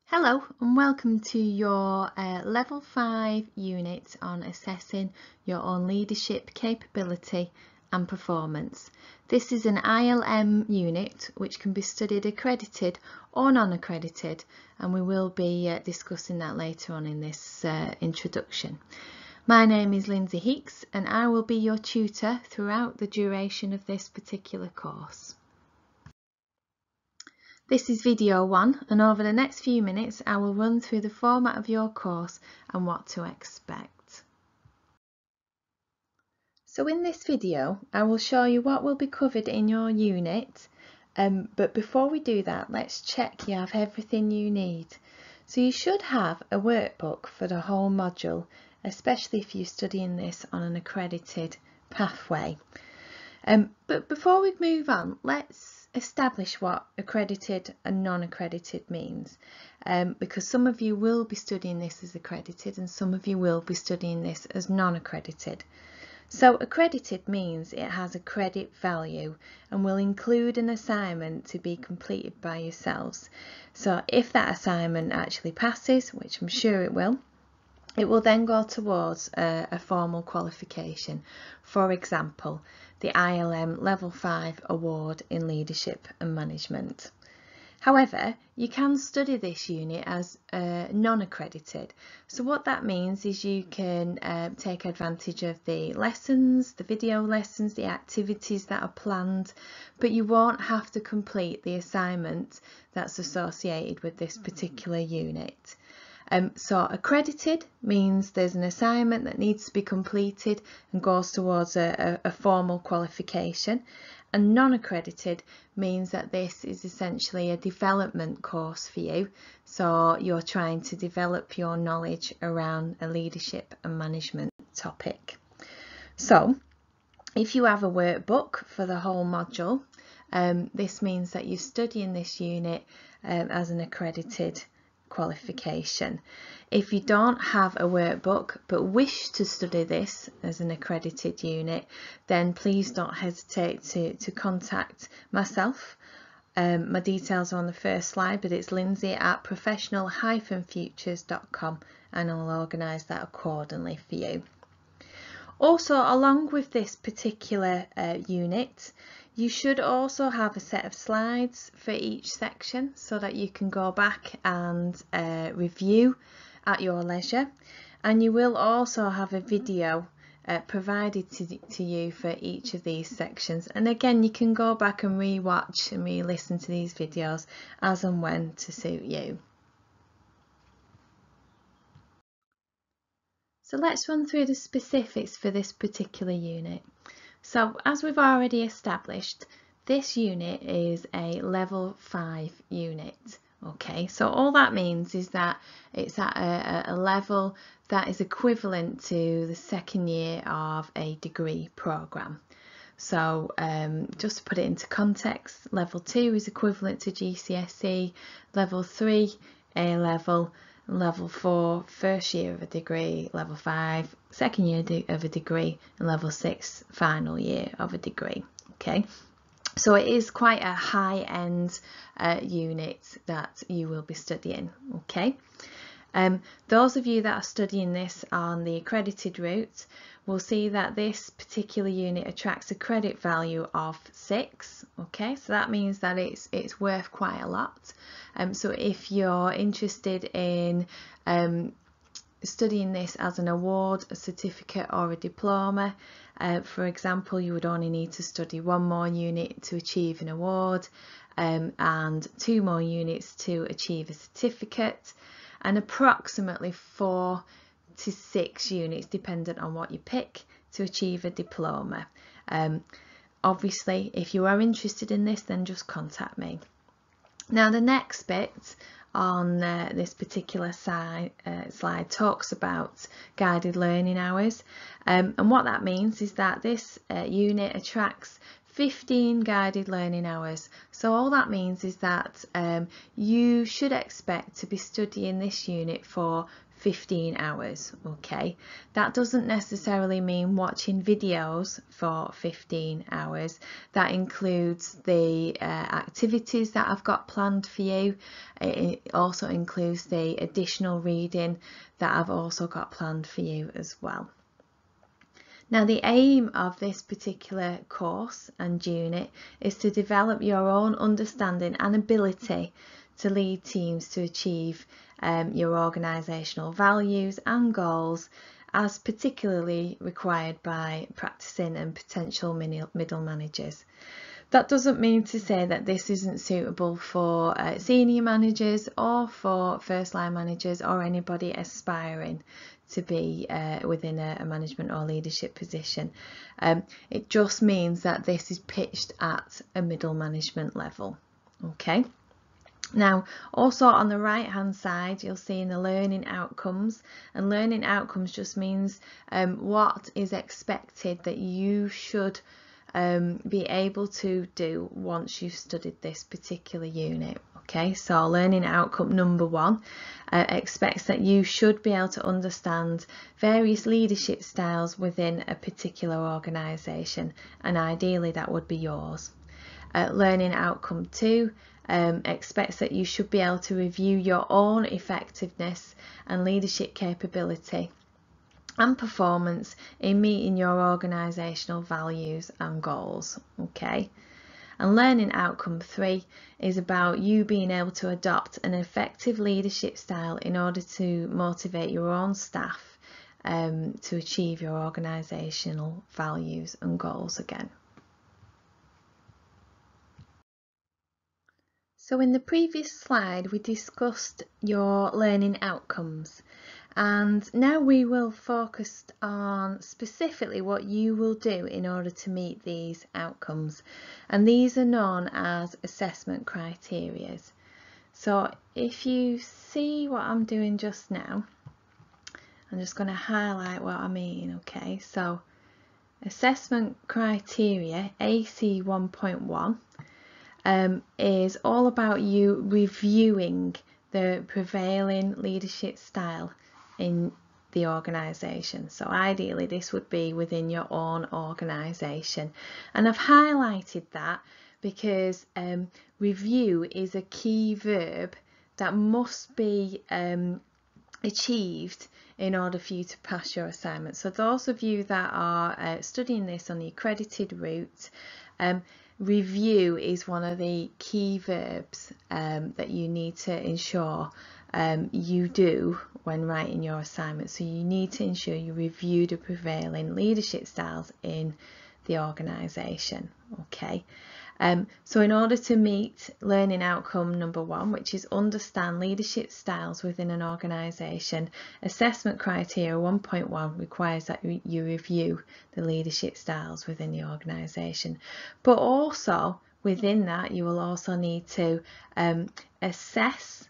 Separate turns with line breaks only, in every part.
Hello and welcome to your Level 5 unit on assessing your own leadership capability and performance. This is an ILM unit which can be studied accredited or non-accredited, and we will be discussing that later on in this introduction. My name is Lindsay Heeks and I will be your tutor throughout the duration of this particular course. This is video 1, and over the next few minutes I will run through the format of your course and what to expect. So in this video I will show you what will be covered in your unit, but before we do that, let's check you have everything you need. So you should have a workbook for the whole module, especially if you're studying this on an accredited pathway. But before we move on, let's establish what accredited and non-accredited means, because some of you will be studying this as accredited and some of you will be studying this as non-accredited. So accredited means it has a credit value and will include an assignment to be completed by yourselves. So if that assignment actually passes, which I'm sure it will then go towards a formal qualification. For example, the ILM Level 5 Award in Leadership and Management. However, you can study this unit as non-accredited. So what that means is you can take advantage of the lessons, the video lessons, the activities that are planned, but you won't have to complete the assignment that's associated with this particular unit. So accredited means there's an assignment that needs to be completed and goes towards a formal qualification, and non-accredited means that this is essentially a development course for you, so you're trying to develop your knowledge around a leadership and management topic. So if you have a workbook for the whole module, this means that you're studying this unit as an accredited qualification. If you don't have a workbook but wish to study this as an accredited unit, then please don't hesitate to contact myself. My details are on the first slide, but it's lindsay@professional-futures.com and I'll organise that accordingly for you. Also, along with this particular unit, you should also have a set of slides for each section so that you can go back and review at your leisure, and you will also have a video provided to you for each of these sections, and again you can go back and re-watch and re-listen to these videos as and when to suit you. So let's run through the specifics for this particular unit. So as we've already established, this unit is a level 5 unit. Okay, so all that means is that it's at a level that is equivalent to the second year of a degree programme. So just to put it into context, level 2 is equivalent to GCSE, level 3 A level, level 4 first year of a degree, level 5 second year of a degree, and level 6 final year of a degree. Okay, so it is quite a high-end unit that you will be studying. Okay, those of you that are studying this on the accredited route will see that this particular unit attracts a credit value of 6. Okay, so that means that it's worth quite a lot. So if you're interested in studying this as an award, a certificate or a diploma, for example, you would only need to study 1 more unit to achieve an award, and 2 more units to achieve a certificate, and approximately 4 to 6 units dependent on what you pick to achieve a diploma. Obviously if you are interested in this, then just contact me. Now the next bit on this particular slide talks about guided learning hours, and what that means is that this unit attracts 15 guided learning hours. So all that means is that you should expect to be studying this unit for 15 hours. Okay, that doesn't necessarily mean watching videos for 15 hours. That includes the activities that I've got planned for you. It also includes the additional reading that I've also got planned for you as well. Now, the aim of this particular course and unit is to develop your own understanding and ability to lead teams to achieve your organisational values and goals, as particularly required by practicing and potential middle managers. That doesn't mean to say that this isn't suitable for senior managers or for first line managers or anybody aspiring to be within a management or leadership position. It just means that this is pitched at a middle management level. Okay. Now, also on the right hand side, you'll see in the learning outcomes, and learning outcomes just means what is expected that you should be able to do once you've studied this particular unit. Okay, so learning outcome number 1 expects that you should be able to understand various leadership styles within a particular organisation, and ideally that would be yours. Learning outcome 2 expects that you should be able to review your own effectiveness and leadership capability and performance in meeting your organisational values and goals. Okay, and learning outcome 3 is about you being able to adopt an effective leadership style in order to motivate your own staff to achieve your organisational values and goals again. So in the previous slide we discussed your learning outcomes, and now we will focus on specifically what you will do in order to meet these outcomes, and these are known as assessment criteria. So if you see what I'm doing just now, I'm just going to highlight what I mean. Okay, so assessment criteria AC 1.1 is all about you reviewing the prevailing leadership style in the organisation. So ideally this would be within your own organisation, and I've highlighted that because review is a key verb that must be achieved in order for you to pass your assignment. So those of you that are studying this on the accredited route, review is one of the key verbs that you need to ensure you do when writing your assignment. So you need to ensure you review the prevailing leadership styles in the organisation. Okay, so in order to meet learning outcome number 1, which is understand leadership styles within an organisation, assessment criteria 1.1 requires that you review the leadership styles within the organisation. But also within that you will also need to assess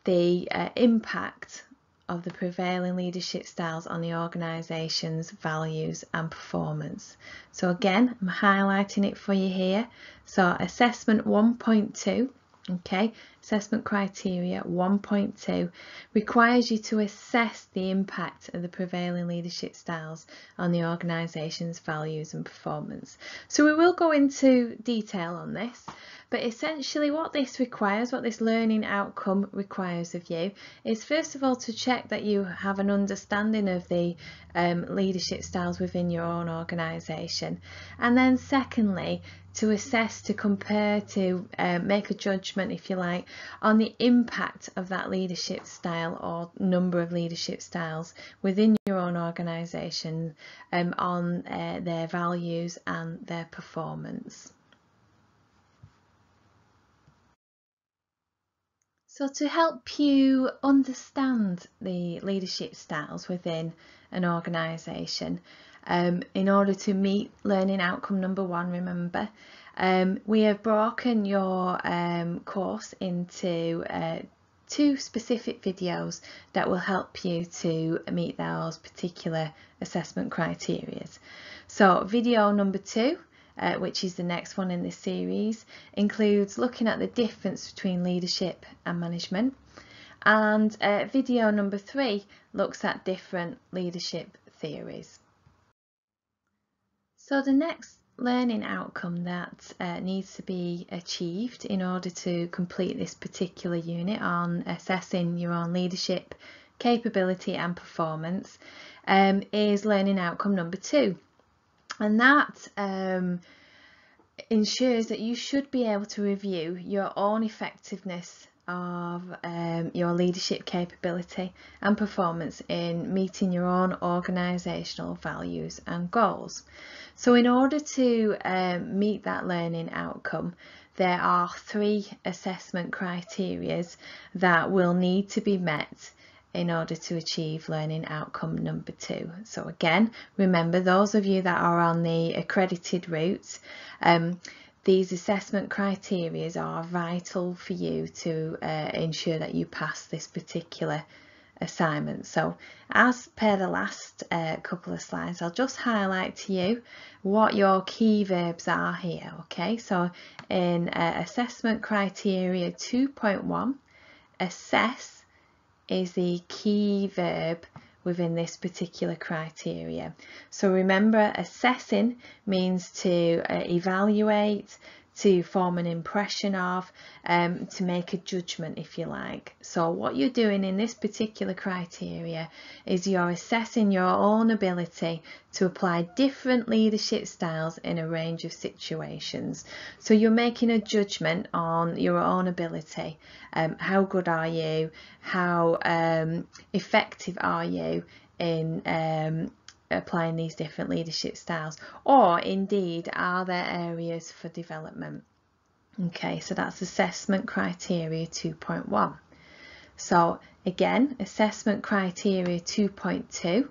the impact of the prevailing leadership styles on the organisation's values and performance. So again, I'm highlighting it for you here. So assessment 1.2, okay, assessment criteria 1.2 requires you to assess the impact of the prevailing leadership styles on the organisation's values and performance. So we will go into detail on this, but essentially what this requires, what this learning outcome requires of you, is first of all to check that you have an understanding of the leadership styles within your own organisation, and then secondly to assess, to compare, to make a judgment, if you like, on the impact of that leadership style or number of leadership styles within your own organisation on their values and their performance. So to help you understand the leadership styles within an organisation, in order to meet learning outcome number 1, remember, we have broken your course into 2 specific videos that will help you to meet those particular assessment criteria. So video number 2, which is the next one in this series, includes looking at the difference between leadership and management, And video number 3 looks at different leadership theories. So the next learning outcome that needs to be achieved in order to complete this particular unit on assessing your own leadership capability and performance is learning outcome number 2, and that ensures that you should be able to review your own effectiveness of your leadership capability and performance in meeting your own organisational values and goals. So in order to meet that learning outcome, there are 3 assessment criteria that will need to be met in order to achieve learning outcome number 2. So again, remember, those of you that are on the accredited route, these assessment criteria are vital for you to ensure that you pass this particular assignment. So as per the last couple of slides, I'll just highlight to you what your key verbs are here. Okay, so in assessment criteria 2.1, assess is the key verb within this particular criteria. So remember, assessing means to evaluate, to form an impression of, to make a judgment, if you like. So what you're doing in this particular criteria is you're assessing your own ability to apply different leadership styles in a range of situations. So you're making a judgment on your own ability. How good are you? How effective are you in applying these different leadership styles, or indeed are there areas for development? Okay, so that's assessment criteria 2.1. So again, assessment criteria 2.2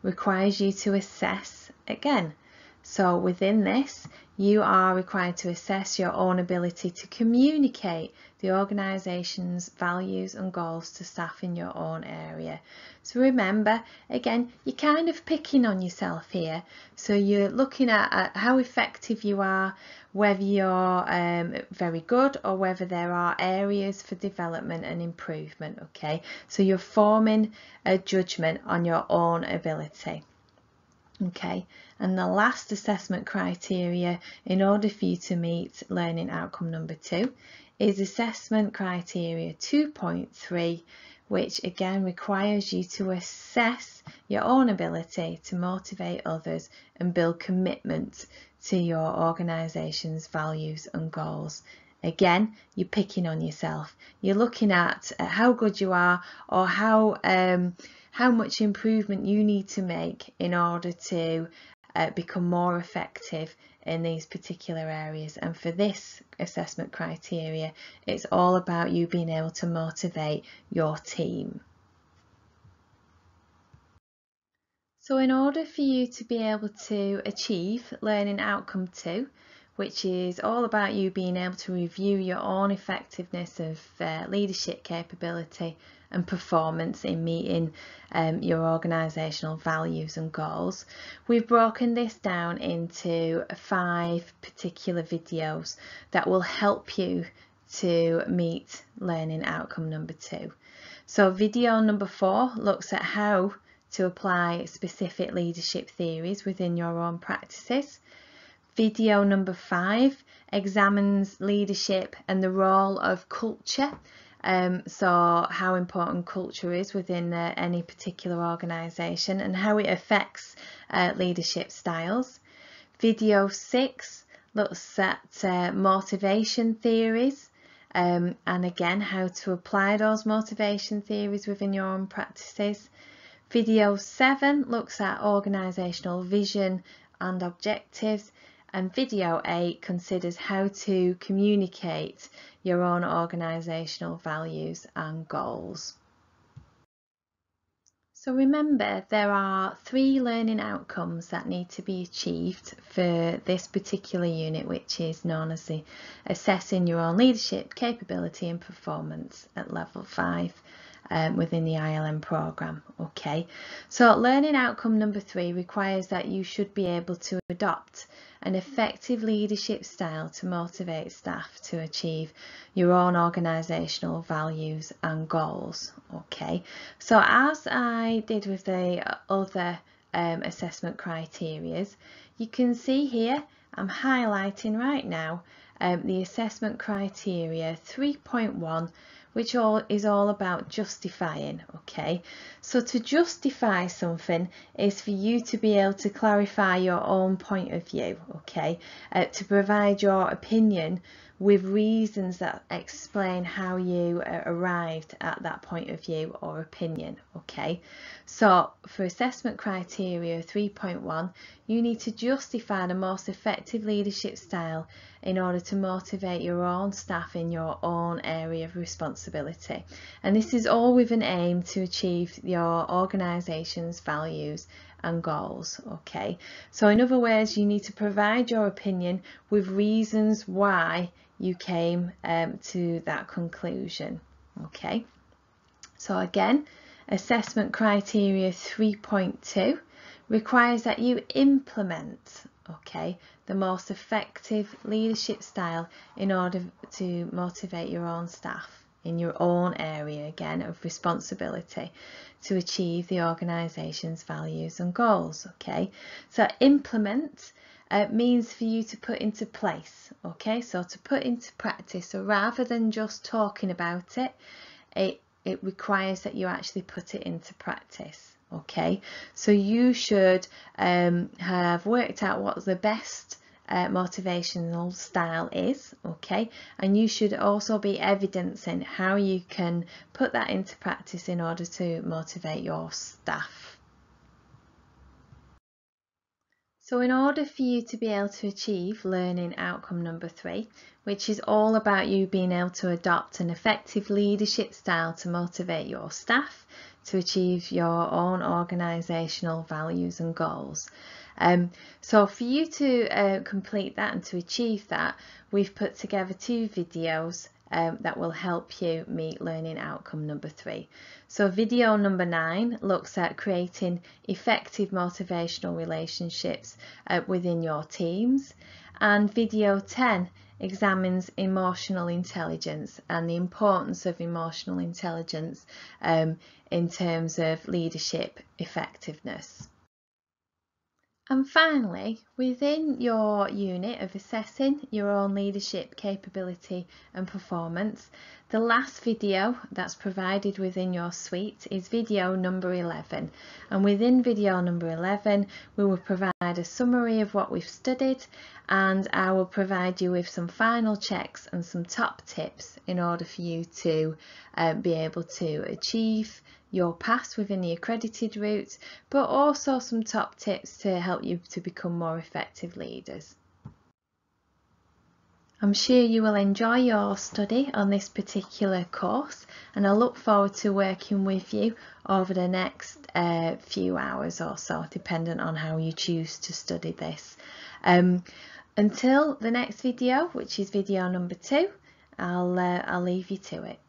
requires you to assess again. So within this, you are required to assess your own ability to communicate the organisation's values and goals to staff in your own area. So remember, again, you're kind of picking on yourself here. So you're looking at how effective you are, whether you're very good or whether there are areas for development and improvement. Okay, so you're forming a judgment on your own ability. Okay, and the last assessment criteria in order for you to meet learning outcome number 2 is assessment criteria 2.3, which again requires you to assess your own ability to motivate others and build commitment to your organisation's values and goals. Again, you're picking on yourself. You're looking at how good you are, or how much improvement you need to make in order to become more effective in these particular areas. And for this assessment criteria, it's all about you being able to motivate your team. So in order for you to be able to achieve learning outcome 2, which is all about you being able to review your own effectiveness of leadership capability and performance in meeting your organisational values and goals, we've broken this down into 5 particular videos that will help you to meet learning outcome number 2. So video number 4 looks at how to apply specific leadership theories within your own practices. Video number 5 examines leadership and the role of culture. So how important culture is within any particular organisation and how it affects leadership styles. Video 6 looks at motivation theories, and again how to apply those motivation theories within your own practices. Video 7 looks at organisational vision and objectives, and video 8 considers how to communicate your own organisational values and goals. So remember, there are 3 learning outcomes that need to be achieved for this particular unit, which is known as the assessing your own leadership capability and performance at level 5 within the ILM programme. Okay, so learning outcome number 3 requires that you should be able to adopt an effective leadership style to motivate staff to achieve your own organisational values and goals. Okay, so as I did with the other assessment criteria, you can see here I'm highlighting right now the assessment criteria 3.1, which is all about justifying. Okay, so to justify something is for you to be able to clarify your own point of view. Okay, to provide your opinion with reasons that explain how you arrived at that point of view or opinion. Okay, so for assessment criteria 3.1, you need to justify the most effective leadership style in order to motivate your own staff in your own area of responsibility, and this is all with an aim to achieve your organisation's values and goals. Okay, so in other words, you need to provide your opinion with reasons why you came to that conclusion. Okay, so again, assessment criteria 3.2 requires that you implement, okay, the most effective leadership style in order to motivate your own staff in your own area, again, of responsibility to achieve the organisation's values and goals. Okay, so implement means for you to put into place. Okay, so to put into practice. So rather than just talking about it, it requires that you actually put it into practice. Okay, so you should have worked out what the best motivational style is. Okay, and you should also be evidencing how you can put that into practice in order to motivate your staff. So in order for you to be able to achieve learning outcome number 3, which is all about you being able to adopt an effective leadership style to motivate your staff to achieve your own organisational values and goals. So for you to complete that and to achieve that, we've put together 2 videos that will help you meet learning outcome number 3. So video number 9 looks at creating effective motivational relationships within your teams, and video 10 examines emotional intelligence and the importance of emotional intelligence in terms of leadership effectiveness. And finally, within your unit of assessing your own leadership capability and performance, the last video that's provided within your suite is video number 11. And within video number 11, we will provide a summary of what we've studied, and I will provide you with some final checks and some top tips in order for you to be able to achieve your pass within the accredited route, but also some top tips to help you to become more effective leaders. I'm sure you will enjoy your study on this particular course, and I look forward to working with you over the next few hours or so, depending on how you choose to study this. Until the next video, which is video number 2, I'll leave you to it.